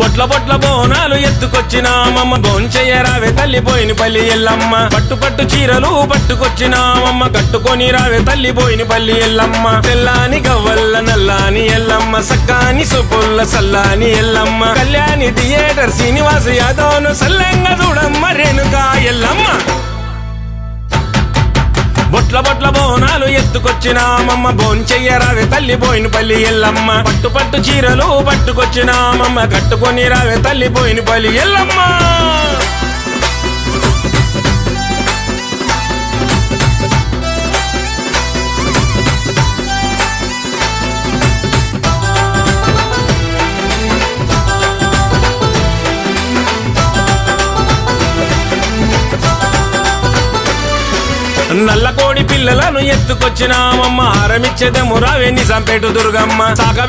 బొట్ల బొట్ల బోనాలు ఎత్తుకొచ్చినామమ్మ భోంచెయ్యరావే తల్లి బోయిన పల్లి ఎల్లమ్మ పట్టు పట్టు చీరలు పట్టుకొచ్చినామమ్మ కట్టుకొని రావే తల్లి బోయిన పల్లి ఎల్లమ్మ తెల్లాని గవ్వల్ల నల్లాని ఎల్లమ్మ సక్కాని సుపుల్ల సల్లాని ఎల్లమ్మ కళ్యాణి థియేటర్ శ్రీనివాస యాదవ్ను సల్లంగా చూడమ్మ రేణుకా ఎల్లమ్మ బొట్ల బొట్ల బోనాలు ఎత్తుకొచ్చినామమ్మ భోంచెయ్యరావే తల్లి బోయిన పల్లి ఎల్లమ్మ పట్టు పట్టు చీరలు పట్టుకొచ్చినామమ్మ కట్టుకొని రావే తల్లి బోయిన పల్లి ఎల్లమ్మ నల్ల కోడి పిల్లలను ఎత్తుకొచ్చినామమ్మ హారమిచ్చేదెము రావే నిజాంపేట దుర్గమ్మ సాగబె